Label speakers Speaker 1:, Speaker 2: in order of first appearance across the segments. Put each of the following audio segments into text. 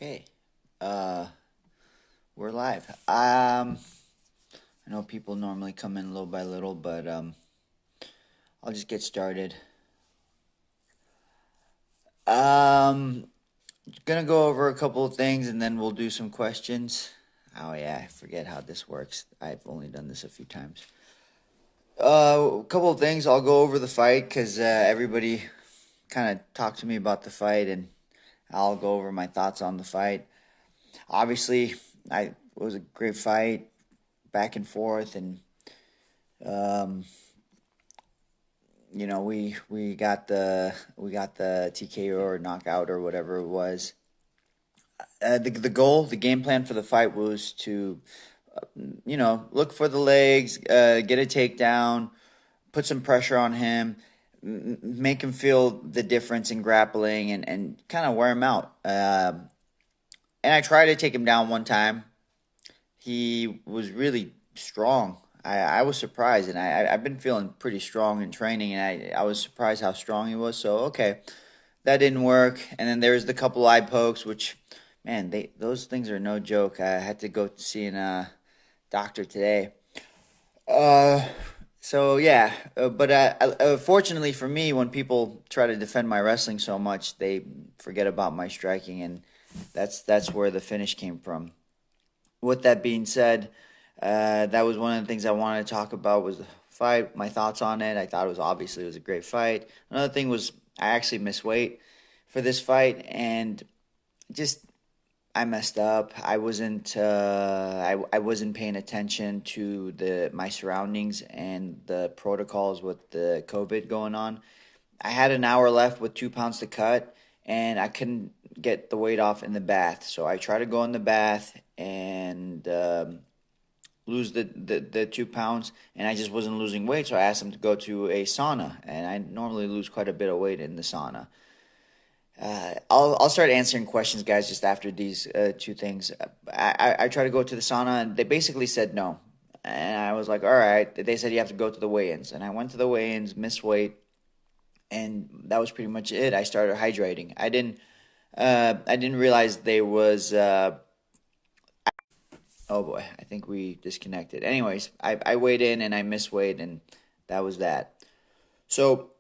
Speaker 1: Okay. Uh, we're live. I know people normally come in little by little, but I'll just get started. Um, gonna go over a couple of things and then we'll do some questions. Oh yeah, I forget how this works. I've only done this a few times. A couple of things. I'll go over the fight because everybody kind of talked to me about the fight, and I'll go over my thoughts on the fight. Obviously, it was a great fight, back and forth, and um, we got the TKO or knockout or whatever it was. The game plan for the fight was to look for the legs, get a takedown, put some pressure on him, make him feel the difference in grappling, and kind of wear him out. And I tried to take him down one time. He was really strong. I was surprised, and I've been feeling pretty strong in training, and I was surprised how strong he was. So, okay, that didn't work. And then there's the couple eye pokes, which, man, those things are no joke. I had to go see a doctor today. Uh, so yeah, but fortunately for me, when people try to defend my wrestling so much, they forget about my striking, and that's where the finish came from. With that being said, that was one of the things I wanted to talk about was the fight, my thoughts on it. I thought it was a great fight. Another thing was I actually missed weight for this fight, and just I messed up. I wasn't paying attention to the my surroundings and the protocols with the COVID going on. I had an hour left with 2 pounds to cut, and I couldn't get the weight off in the bath. So I tried to go in the bath and lose the 2 pounds, and I just wasn't losing weight. So I asked them to go to a sauna, and I normally lose quite a bit of weight in the sauna. I'll start answering questions, guys, just after these two things. I try to go to the sauna, and they basically said no. And I was like, all right. They said you have to go to the weigh-ins. And I went to the weigh-ins, missed weight, and that was pretty much it. I started hydrating. I didn't realize there was oh boy, I think we disconnected. Anyways, I weighed in and I missed weight, and that was that. So,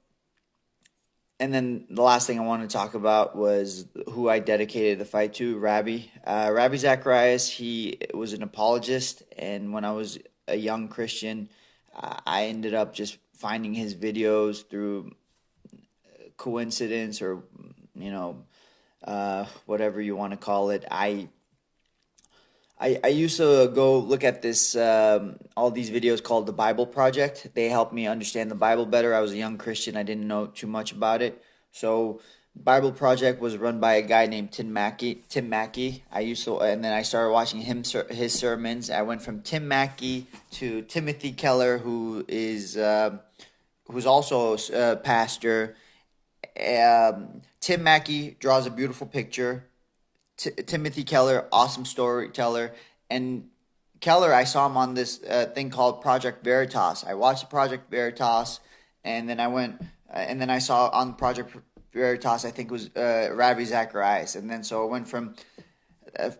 Speaker 1: and then the last thing I wanted to talk about was who I dedicated the fight to, Rabbi. Rabbi Zacharias, he was an apologist, and when I was a young Christian, I ended up just finding his videos through coincidence or, whatever you want to call it. I used to go look at this all these videos called the Bible Project. They helped me understand the Bible better. I was a young Christian. I didn't know too much about it. So Bible Project was run by a guy named Tim Mackey. And then I started watching his sermons. I went from Tim Mackey to Timothy Keller, who's also a pastor. Tim Mackey draws a beautiful picture. Timothy Keller, awesome storyteller. And Keller, I saw him on this thing called Project Veritas. I watched Project Veritas, and then and then I saw on Project Veritas, I think it was Ravi Zacharias. And then so I went from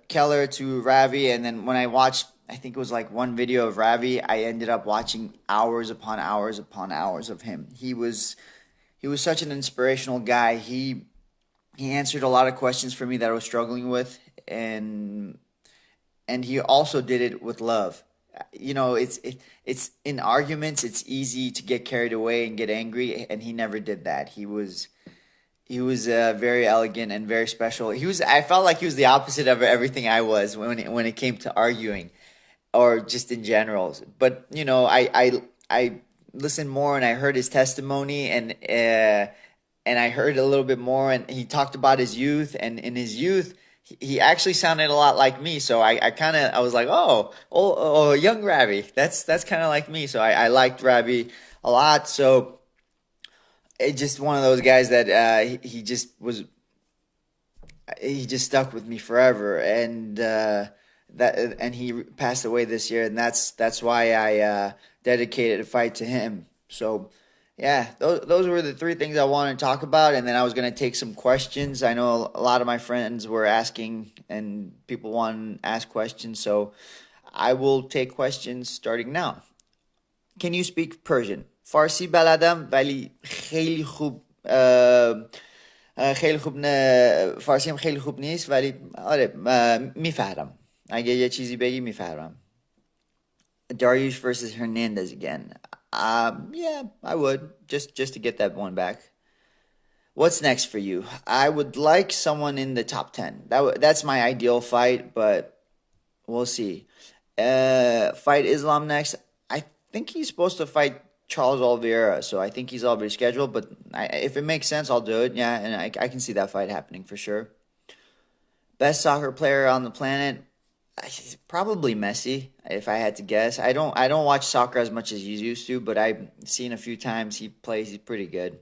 Speaker 1: Keller to Ravi, and then when I watched, I think it was like one video of Ravi, I ended up watching hours upon hours upon hours of him. He was such an inspirational guy. He answered a lot of questions for me that I was struggling with, and he also did it with love. It's in arguments. It's easy to get carried away and get angry, and he never did that. He was very elegant and very special. I felt like he was the opposite of everything I was when it came to arguing, or just in general. But I listened more and I heard his testimony, and I heard a little bit more, and he talked about his youth, and in his youth, he actually sounded a lot like me. So I was like, oh, young Ravi, that's kind of like me. So I liked Ravi a lot. So it's just one of those guys that he just stuck with me forever, and he passed away this year, and that's why I dedicated a fight to him. So. Yeah, those were the three things I wanted to talk about, and then I was going to take some questions. I know a lot of my friends were asking, and people want to ask questions, so I will take questions starting now. Can you speak Persian? فارسی بلدم ولی خیلی خوب خیلی خوب نه فارسیم خیلی خوب نیست ولی آره میفهمم اگه یه چیزی بگی میفهمم. Dariush versus Hernandez again. Yeah, I would just to get that one back. What's next for you? I would like someone in the top 10. That's my ideal fight, but we'll see. Fight Islam next. I think he's supposed to fight Charles Oliveira, so I think he's already scheduled. But if it makes sense, I'll do it. Yeah, and I can see that fight happening for sure. Best soccer player on the planet. Probably Messi, if I had to guess. I don't watch soccer as much as you used to, but I've seen a few times he plays. He's pretty good.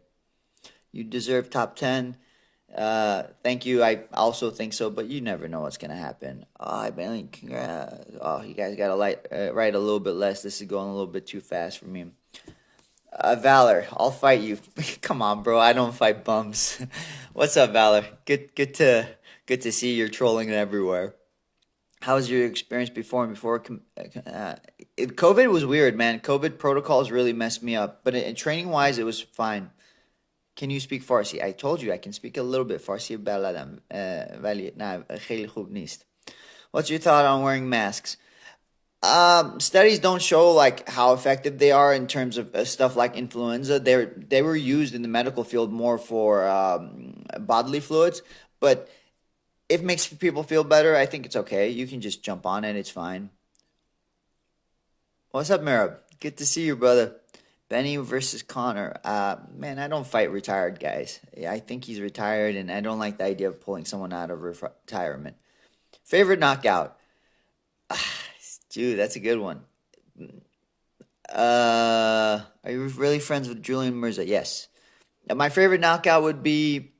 Speaker 1: You deserve top 10. Thank you. I also think so, but you never know what's gonna happen. Oh, congrats. Oh, you guys gotta write a little bit less. This is going a little bit too fast for me. Valor, I'll fight you. Come on, bro. I don't fight bums. What's up, Valor? Good to see you're trolling everywhere. How was your experience before and before? COVID was weird, man. COVID protocols really messed me up, but training wise, it was fine. Can you speak Farsi? I told you I can speak a little bit Farsi بلدم ولی نه خیلی خوب نیست. What's your thought on wearing masks? Studies don't show like how effective they are in terms of stuff like influenza. They were used in the medical field more for bodily fluids, but if it makes people feel better, I think it's okay. You can just jump on it. It's fine. What's up, Merab? Good to see you, brother. Benny versus Conor. Man, I don't fight retired guys. Yeah, I think he's retired, and I don't like the idea of pulling someone out of retirement. Favorite knockout? Dude, that's a good one. Are you really friends with Julian Mirza? Yes. My favorite knockout would be...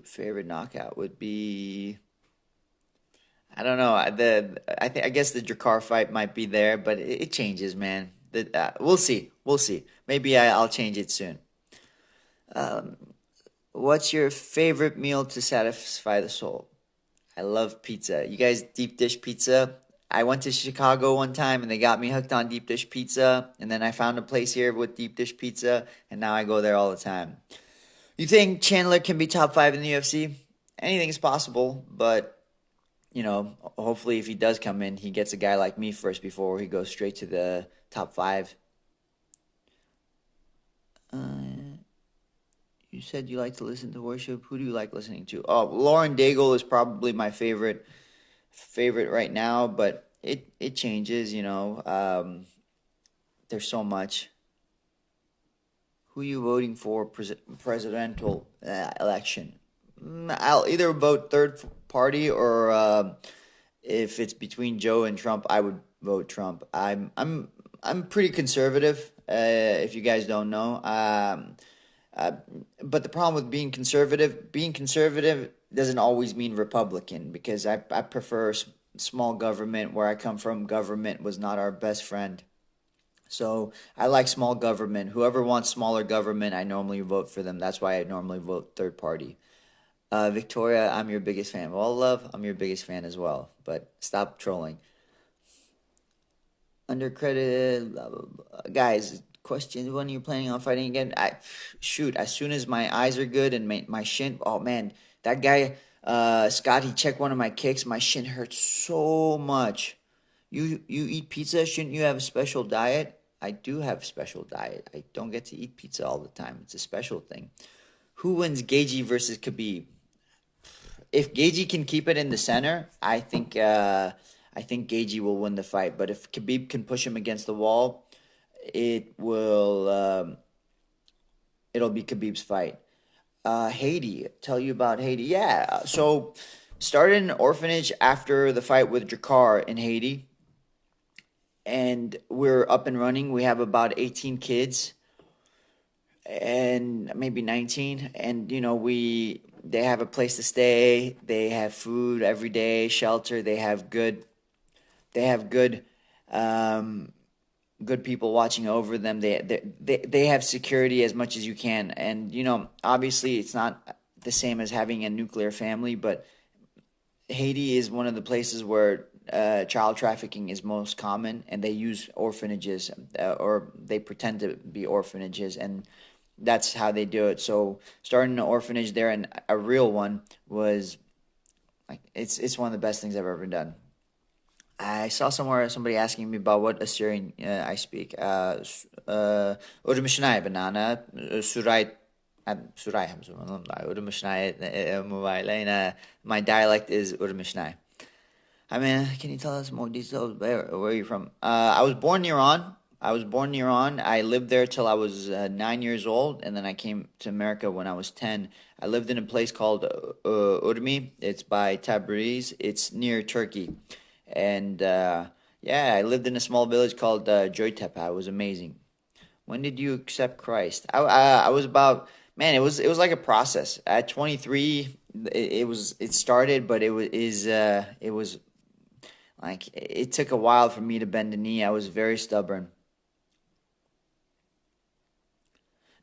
Speaker 1: favorite knockout would be... I don't know. I guess the Jakar fight might be there, but it changes, man. We'll see. We'll see. Maybe I'll change it soon. What's your favorite meal to satisfy the soul? I love pizza. You guys deep dish pizza? I went to Chicago one time and they got me hooked on deep dish pizza, and then I found a place here with deep dish pizza, and now I go there all the time. You think Chandler can be top 5 in the UFC? Anything is possible, but hopefully if he does come in, he gets a guy like me first before he goes straight to the top 5. You said you like to listen to worship. Who do you like listening to? Oh, Lauren Daigle is probably my favorite right now, but it changes, there's so much. Who are you voting for presidential election? I'll either vote third party or if it's between Joe and Trump, I would vote Trump. I'm pretty conservative. If you guys don't know, but the problem with being conservative doesn't always mean Republican, because I prefer small government. Where I come from, government was not our best friend. So I like small government. Whoever wants smaller government, I normally vote for them. That's why I normally vote third party. Victoria, I'm your biggest fan. Well, love, I'm your biggest fan as well. But stop trolling. Undercredited, blah, blah, blah. Guys, question, when are you planning on fighting again? As soon as my eyes are good and my shin, oh man, that guy, Scott, he checked one of my kicks. My shin hurts so much. You eat pizza? Shouldn't you have a special diet? I do have a special diet. I don't get to eat pizza all the time. It's a special thing. Who wins Gaeji versus Khabib? If Gaeji can keep it in the center, I think Gaeji will win the fight. But if Khabib can push him against the wall, it'll be Khabib's fight. Haiti, tell you about Haiti. Yeah, so started an orphanage after the fight with Jakar in Haiti, and we're up and running. We have about 18 kids, and maybe 19, and they have a place to stay. They have food every day, shelter. They have good good people watching over them. They have security as much as you can, and obviously it's not the same as having a nuclear family, but Haiti is one of the places where child trafficking is most common, and they use orphanages, or they pretend to be orphanages, and that's how they do it. So starting an orphanage there, and a real one, was like it's one of the best things I've ever done. I saw somewhere somebody asking me about what Assyrian I speak. Urmishnaye banana, Surai, Surai Hamzum, Urmishnaye Mubailena. My dialect is Urmishnaye. I mean, can you tell us more details? Where are you from? I was born in Iran. I lived there till I was 9 years old, and then I came to America when I was 10. I lived in a place called Urmi. It's by Tabriz. It's near Turkey. And yeah, I lived in a small village called Joytepe. It was amazing. When did you accept Christ? I was about, man. It was like a process. At 23, it started, but it was like it took a while for me to bend the knee. I was very stubborn.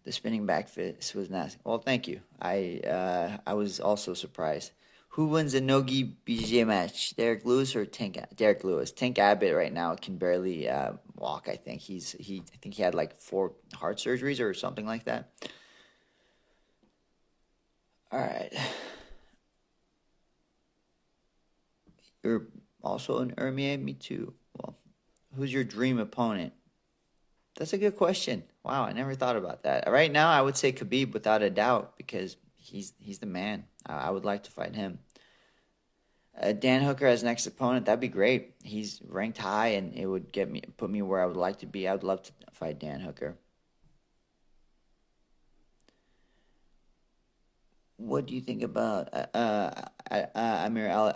Speaker 1: The spinning back fist was nasty. Well, thank you. I was also surprised. Who wins the Nogi BJ match? Derek Lewis or Tank? Derek Lewis. Tank Abbott right now can barely walk. I think I think he had like 4 heart surgeries or something like that. All right. You're also an Ermier? Me too. Well, who's your dream opponent? That's a good question. Wow, I never thought about that. Right now, I would say Khabib without a doubt because he's the man. I would like to fight him. Dan Hooker as next opponent, that'd be great. He's ranked high, and it would put me where I would like to be. I would love to fight Dan Hooker. What do you think about Amir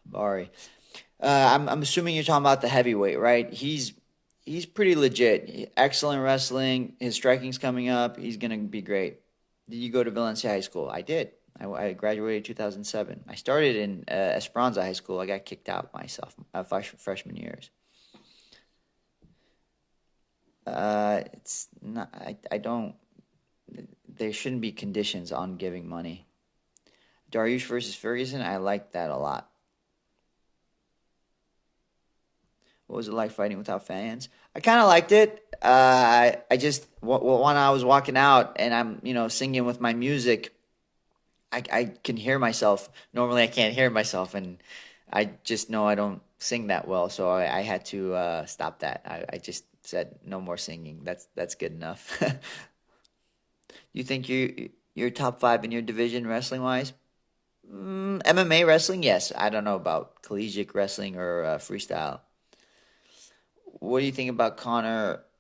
Speaker 1: Bari? I'm assuming you're talking about the heavyweight, right? He's pretty legit. Excellent wrestling. His striking's coming up. He's gonna be great. Did you go to Valencia High School? I did. I graduated 2007. I started in Esperanza High School. I got kicked out myself freshman years. It's not. I don't. There shouldn't be conditions on giving money. Dariush versus Ferguson. I like that a lot. What was it like fighting without fans? I kind of liked it. I just when I was walking out and I'm singing with my music, I can hear myself. Normally I can't hear myself, and I just know I don't sing that well, so I had to stop that. I just said no more singing. That's good enough. You think you're top 5 in your division wrestling wise? MMA wrestling, yes. I don't know about collegiate wrestling or freestyle. What do you think about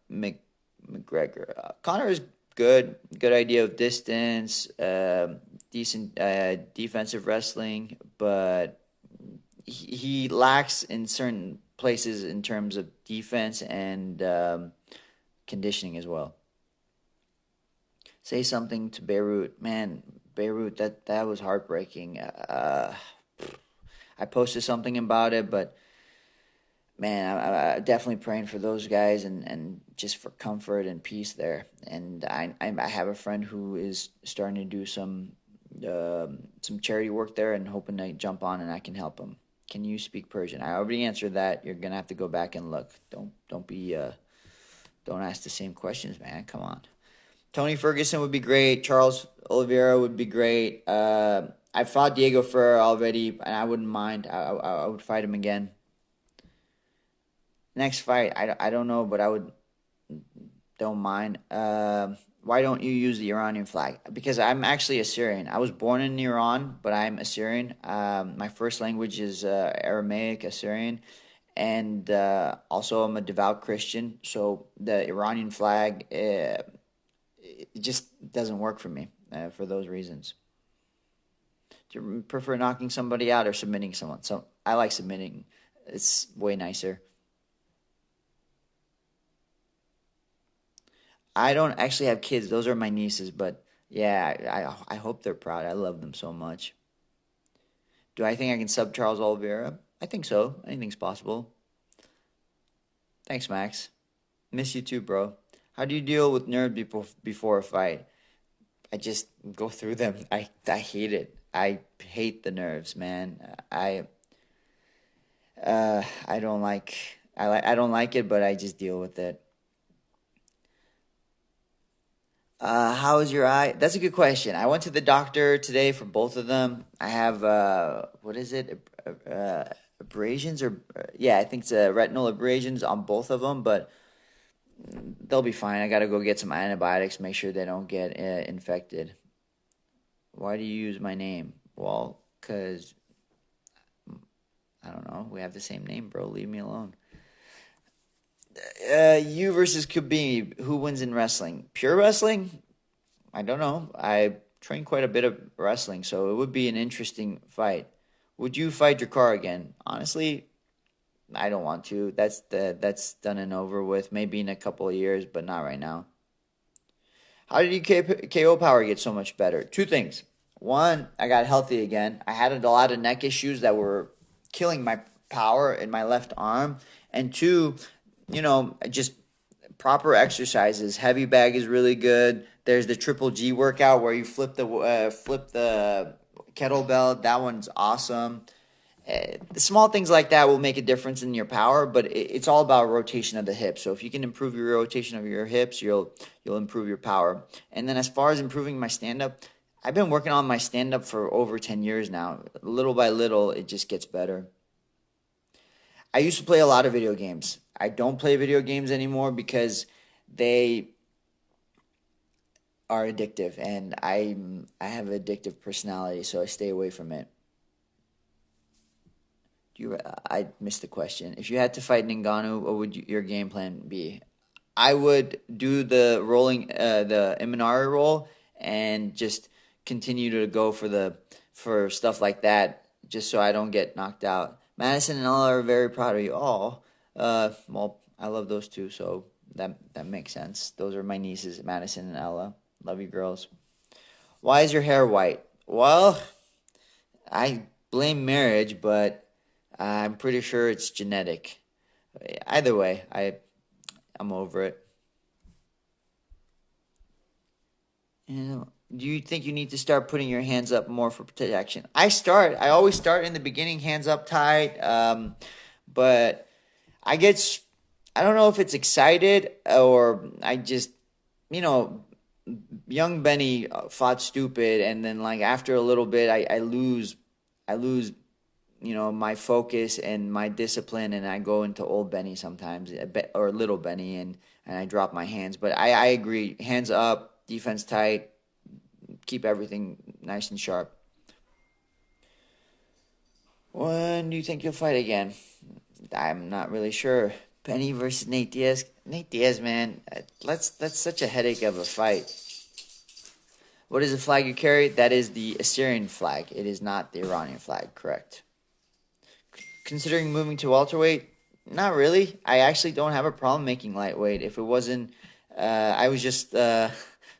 Speaker 1: McGregor? Conor is good. Good idea of distance. Decent defensive wrestling, but he lacks in certain places in terms of defense and conditioning as well. Say something to Beirut, man. Beirut, that was heartbreaking. I posted something about it, but man, I'm definitely praying for those guys and just for comfort and peace there. And I have a friend who is starting to do some charity work there and hoping to jump on and I can help him. Can you speak Persian? I already answered that. You're gonna have to go back and look. Don't ask the same questions, man. Come on. Tony Ferguson would be great. Charles Oliveira would be great. I fought Diego Ferrer already, and I wouldn't mind. I would fight him again. Next fight, I don't know, but don't mind. Why don't you use the Iranian flag? Because I'm actually Assyrian. I was born in Iran, but I'm Assyrian. My first language is Aramaic Assyrian, and also I'm a devout Christian. So the Iranian flag, it just doesn't work for me for those reasons. Do you prefer knocking somebody out or submitting someone? So I like submitting. It's way nicer. I don't actually have kids. Those are my nieces, but yeah, I hope they're proud. I love them so much. Do I think I can sub Charles Oliveira? I think so. Anything's possible. Thanks, Max. Miss you too, bro. How do you deal with nerves before a fight? I just go through them. I hate it. I hate the nerves, man. I don't like I don't like it, but I just deal with it. How is your eye? That's a good question. I went to the doctor today for both of them. I have what is it? Abrasions or yeah, I think it's retinal abrasions on both of them, but they'll be fine. I got to go get some antibiotics, make sure they don't get infected. Why do you use my name? Well, because I don't know. We have the same name, bro. Leave me alone. You versus Khabib. Who wins in wrestling? Pure wrestling? I don't know. I train quite a bit of wrestling, so it would be an interesting fight. Would you fight Jakar again? Honestly, I don't want to. That's done and over with. Maybe in a couple of years, but not right now. How did your KO power get so much better? Two things. One, I got healthy again. I had a lot of neck issues that were killing my power in my left arm. And two, just proper exercises. Heavy bag is really good. There's the triple G workout where you flip the kettlebell. That one's awesome. The small things like that will make a difference in your power, but it's all about rotation of the hips. So if you can improve your rotation of your hips, you'll improve your power. And then as far as improving my stand-up, I've been working on my stand-up for over 10 years now. Little by little, it just gets better. I used to play a lot of video games. I don't play video games anymore because they are addictive, and I have an addictive personality, so I stay away from it. I missed the question. If you had to fight Ningano, what would your game plan be? I would do the Imanari roll and just continue to go for stuff like that, just so I don't get knocked out. Madison and Ella are very proud of you. Oh, well, I love those two, so that makes sense. Those are my nieces, Madison and Ella. Love you, girls. Why is your hair white? Well, I blame marriage, but I'm pretty sure it's genetic. Either way, I'm over it. Do you think you need to start putting your hands up more for protection? I always start in the beginning, hands up tight. But I don't know if it's excited or I just, young Benny fought stupid, and then like after a little bit, I lose, my focus and my discipline, and I go into old Benny sometimes, or little Benny, and I drop my hands. But I agree, hands up, defense tight, keep everything nice and sharp. When do you think you'll fight again? I'm not really sure. Benny versus Nate Diaz. Nate Diaz, man, that's such a headache of a fight. What is the flag you carry? That is the Syrian flag. It is not the Iranian flag, correct. Considering moving to welterweight? Not really. I actually don't have a problem making lightweight. If it wasn't, I was just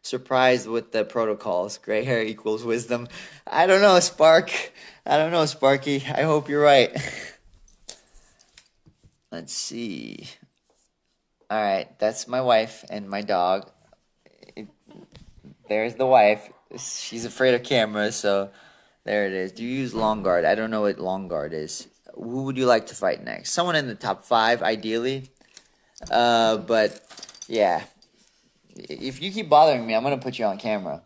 Speaker 1: surprised with the protocols. Gray hair equals wisdom. I don't know, Spark. I don't know, Sparky. I hope you're right. Let's see. All right, that's my wife and my dog. There's the wife. She's afraid of cameras, so there it is. Do you use long guard? I don't know what long guard is. Who would you like to fight next? Someone in the top 5, ideally. But, yeah. If you keep bothering me, I'm going to put you on camera.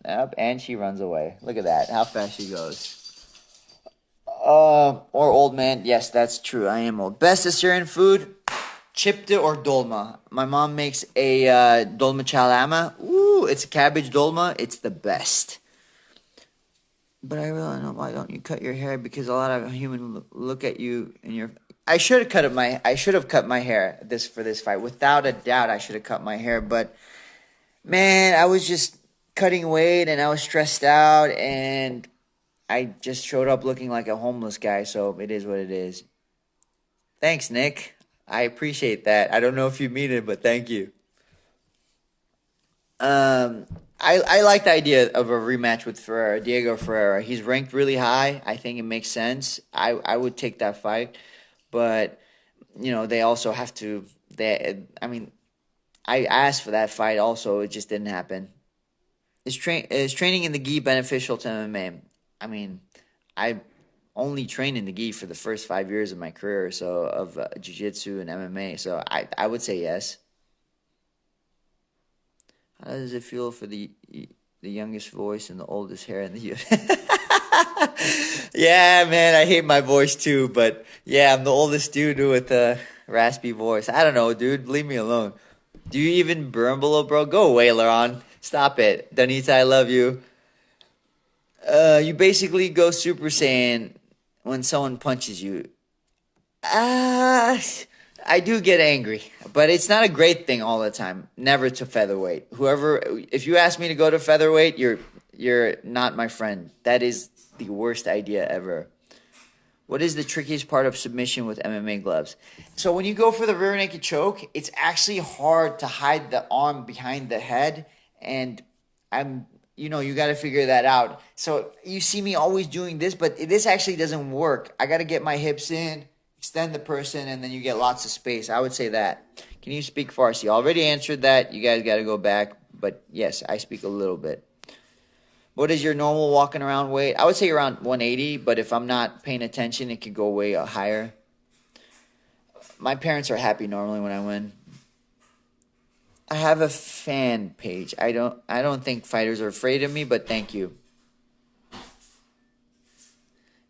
Speaker 1: Yep, and she runs away. Look at that, how fast she goes. Or old man. Yes, that's true. I am old. Best Assyrian food? Chipta or dolma. My mom makes a dolma chalama. Ooh, it's a cabbage dolma. It's the best. But I really don't know, why don't you cut your hair? Because a lot of humans look at you and you're... I should have cut my hair for this fight. Without a doubt, I should have cut my hair. But, man, I was just cutting weight and I was stressed out. And I just showed up looking like a homeless guy. So it is what it is. Thanks, Nick. I appreciate that. I don't know if you mean it, but thank you. I like the idea of a rematch with Diego Ferreira. He's ranked really high. I think it makes sense. I would take that fight. But they also have to. I asked for that fight. Also, it just didn't happen. Is training in the gi beneficial to MMA? I mean, I only trained in the gi for the first 5 years of my career, so of jiu-jitsu and MMA. So I would say yes. How does it feel for the youngest voice and the oldest hair in the UFC? Yeah, man, I hate my voice too, but yeah, I'm the oldest dude with a raspy voice. I don't know, dude. Leave me alone. Do you even burble, bro? Go away, Laron. Stop it. Donita, I love you. You basically go Super Saiyan when someone punches you. Ah, I do get angry, but it's not a great thing all the time. Never to featherweight. If you ask me to go to featherweight, you're not my friend. That is the worst idea ever. What is the trickiest part of submission with MMA gloves? So when you go for the rear naked choke, it's actually hard to hide the arm behind the head, and you got to figure that out. So you see me always doing this, but this actually doesn't work. I got to get my hips in, extend the person, and then you get lots of space. I would say that. Can you speak Farsi? Already answered that. You guys got to go back, but yes, I speak a little bit. What is your normal walking around weight? I would say around 180, but if I'm not paying attention, it could go way higher. My parents are happy normally when I win. I have a fan page. I don't think fighters are afraid of me, but thank you.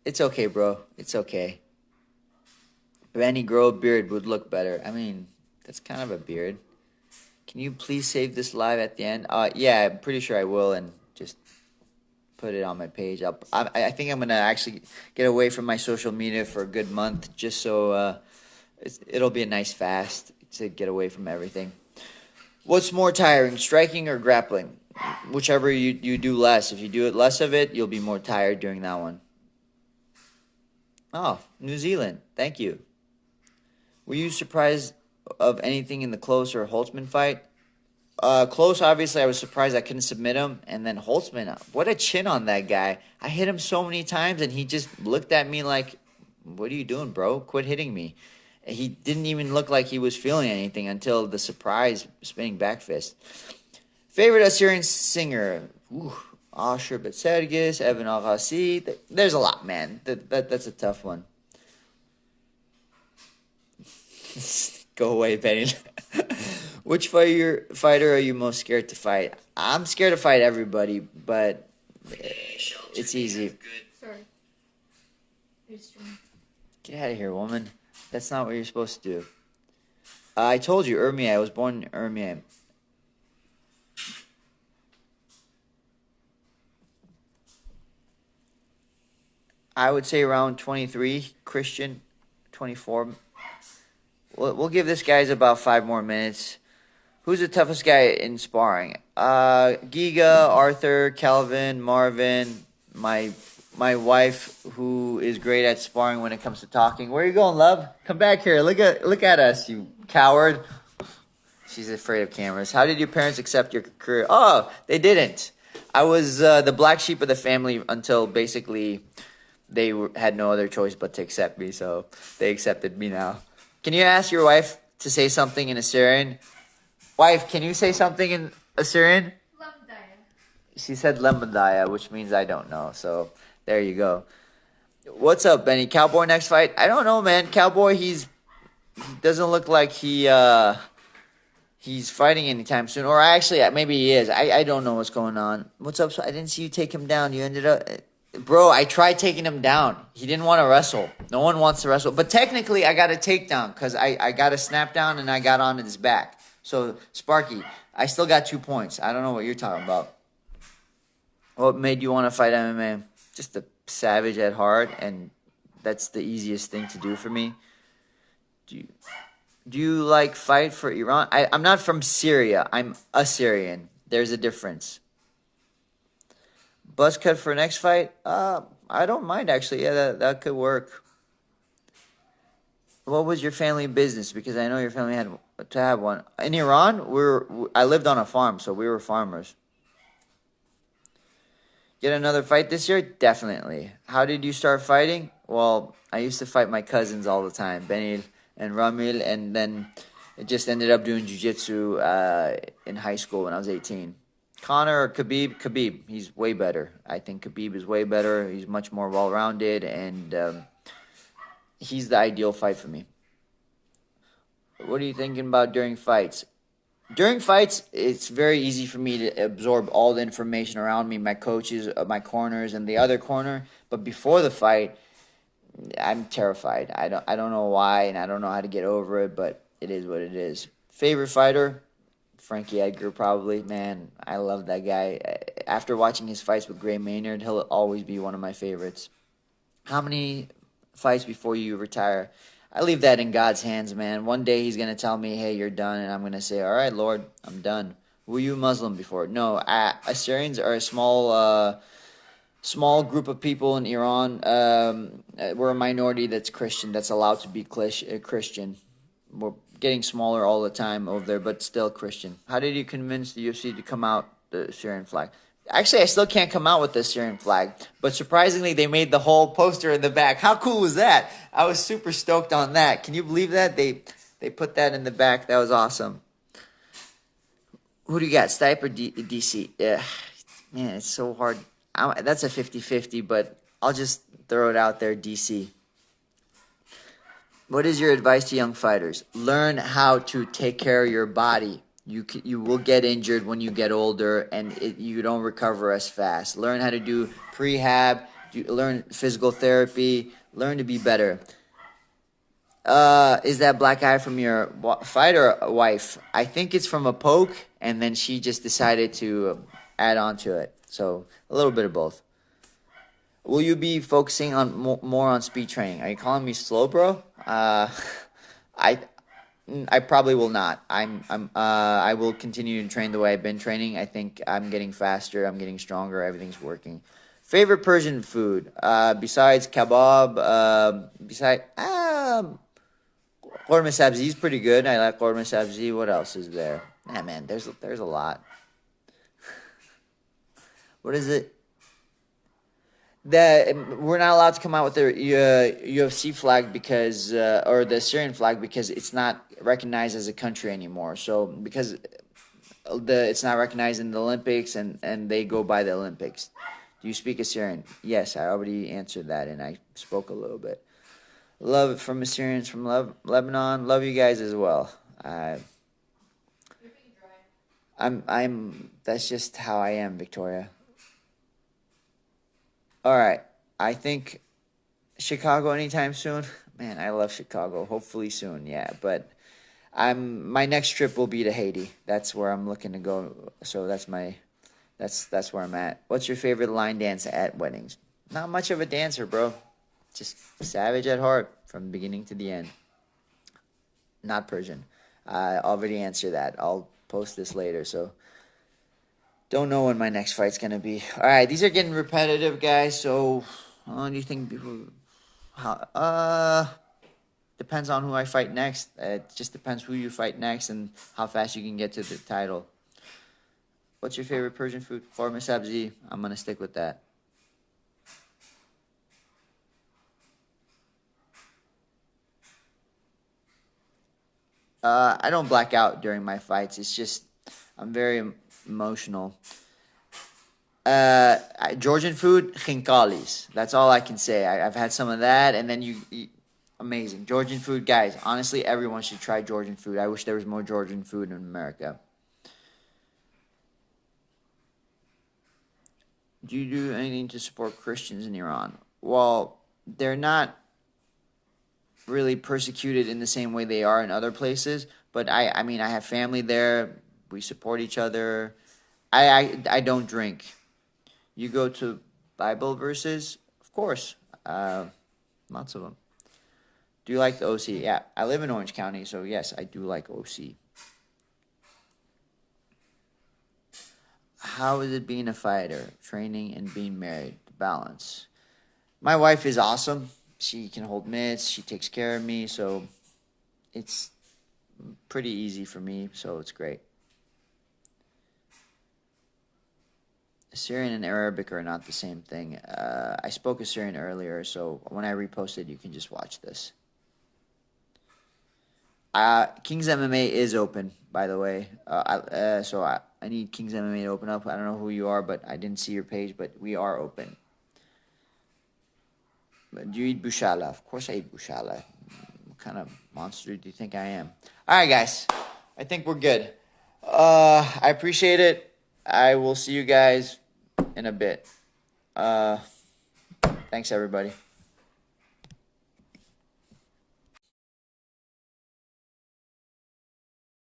Speaker 1: It's okay, bro. It's okay. Benny grow a beard would look better. I mean, that's kind of a beard. Can you please save this live at the end? Yeah, I'm pretty sure I will, and just put it on my page. I think I'm gonna actually get away from my social media for a good month, just so it'll be a nice fast to get away from everything. What's more tiring, striking or grappling? Whichever you do less. If you do it less of it, you'll be more tired during that one. Oh, New Zealand. Thank you. Were you surprised of anything in the Close or Holtzman fight? Close, obviously, I was surprised I couldn't submit him. And then Holtzman, what a chin on that guy. I hit him so many times, and he just looked at me like, what are you doing, bro? Quit hitting me. He didn't even look like he was feeling anything until the surprise spinning backfist. Favorite Syrian singer? Asher Betsergis, Evan Al-Ghassi. There's a lot, man. That's a tough one. Go away, Benny. Which fighter are you most scared to fight? I'm scared to fight everybody, but it's easy.
Speaker 2: Sorry.
Speaker 1: Get out of here, woman. That's not what you're supposed to do. I told you, Urmia. I was born in Urmia. I would say around 23. Christian, 24. We'll give this guys about 5 more minutes. Who's the toughest guy in sparring? Giga, Arthur, Calvin, Marvin, my wife, who is great at sparring when it comes to talking. Where are you going, love? Come back here. Look at us, you coward. She's afraid of cameras. How did your parents accept your career? Oh, they didn't. I was the black sheep of the family until basically they had no other choice but to accept me, so they accepted me now. Can you ask your wife to say something in Assyrian? Wife, can you say something in Assyrian?
Speaker 2: Lamdaya.
Speaker 1: She said Lemmadaya, which means I don't know. So there you go. What's up, Benny? Cowboy next fight? I don't know, man. Cowboy, he doesn't look like he's fighting anytime soon. Or actually, maybe he is. I don't know what's going on. What's up? I didn't see you take him down. You ended up... Bro, I tried taking him down. He didn't want to wrestle. No one wants to wrestle. But technically, I got a takedown because I got a snap down and I got on his back. So, Sparky, I still got 2 points. I don't know what you're talking about. What made you want to fight MMA? Just a savage at heart, and that's the easiest thing to do for me. Do you like fight for Iran? I'm not from Syria. I'm a Syrian. There's a difference. Buzz cut for next fight? I don't mind, actually. Yeah, that could work. What was your family business? Because I know your family had to have one. In Iran, I lived on a farm, so we were farmers. Get another fight this year? Definitely. How did you start fighting? Well, I used to fight my cousins all the time, Beneil and Ramil, and then it just ended up doing jiu-jitsu in high school when I was 18. Conor or Khabib? Khabib. He's way better. I think Khabib is way better. He's much more well-rounded, and he's the ideal fight for me. What are you thinking about during fights? During fights, it's very easy for me to absorb all the information around me, my coaches, my corners, and the other corner. But before the fight, I'm terrified. I don't know why, and I don't know how to get over it, but it is what it is. Favorite fighter? Frankie Edgar, probably. Man, I love that guy. After watching his fights with Gray Maynard, he'll always be one of my favorites. How many fights before you retire? I leave that in God's hands, man. One day he's going to tell me, hey, you're done, and I'm going to say, all right, Lord, I'm done. Were you Muslim before? No, Assyrians are a small group of people in Iran. We're a minority that's Christian, that's allowed to be Christian. We're getting smaller all the time over there, but still Christian. How did you convince the UFC to come out the Syrian flag? Actually, I still can't come out with the Syrian flag, but surprisingly, they made the whole poster in the back. How cool was that? I was super stoked on that. Can you believe that? They put that in the back. That was awesome. Who do you got, Stipe or DC? Yeah, man, it's so hard. That's a 50-50, but I'll just throw it out there, DC. What is your advice to young fighters? Learn how to take care of your body. You will get injured when you get older, and you don't recover as fast. Learn how to do prehab. Learn physical therapy. Learn to be better. Is that black eye from your fighter wife? I think it's from a poke, and then she just decided to add on to it. So a little bit of both. Will you be focusing on more on speed training? Are you calling me slow, bro? I probably will not. I will continue to train the way I've been training. I think I'm getting faster. I'm getting stronger. Everything's working. Favorite Persian food? Besides kebab, korma sabzi is pretty good. I like korma sabzi. What else is there? Ah, man, there's a lot. What is it? That we're not allowed to come out with the UFC flag because, or the Syrian flag, because it's not recognized as a country anymore. So because it's not recognized in the Olympics, and they go by the Olympics. Do you speak Assyrian? Yes, I already answered that, and I spoke a little bit. Love from Assyrians from Lebanon. Love you guys as well. I'm. That's just how I am, Victoria. All right. I think Chicago anytime soon. Man, I love Chicago. Hopefully soon, yeah. But my next trip will be to Haiti. That's where I'm looking to go. So that's where I'm at. What's your favorite line dance at weddings? Not much of a dancer, bro. Just savage at heart from the beginning to the end. Not Persian. I already answered that. I'll post this later, so don't know when my next fight's going to be. All right, these are getting repetitive, guys, so how long do you think people... depends on who I fight next. It just depends who you fight next and how fast you can get to the title. What's your favorite Persian food? Korma sabzi. I'm going to stick with that. I don't black out during my fights. It's just I'm very emotional. Georgian food, chinkalis. That's all I can say. I've had some of that, and then amazing. Georgian food, guys. Honestly, everyone should try Georgian food. I wish there was more Georgian food in America. Do you do anything to support Christians in Iran? Well, they're not really persecuted in the same way they are in other places, but I mean, I have family there. We support each other. I don't drink. You go to Bible verses? Of course. Lots of them. Do you like the OC? Yeah, I live in Orange County, so yes, I do like OC. How is it being a fighter, training, and being married? The balance. My wife is awesome. She can hold mitts. She takes care of me, so it's pretty easy for me, so it's great. Syrian and Arabic are not the same thing. I spoke Assyrian earlier, so when I reposted, you can just watch this. King's MMA is open, by the way. I need King's MMA to open up. I don't know who you are, but I didn't see your page, but we are open. Do you eat bushala? Of course I eat bushala. What kind of monster do you think I am? All right, guys. I think we're good. I appreciate it. I will see you guys in a bit. Thanks, everybody.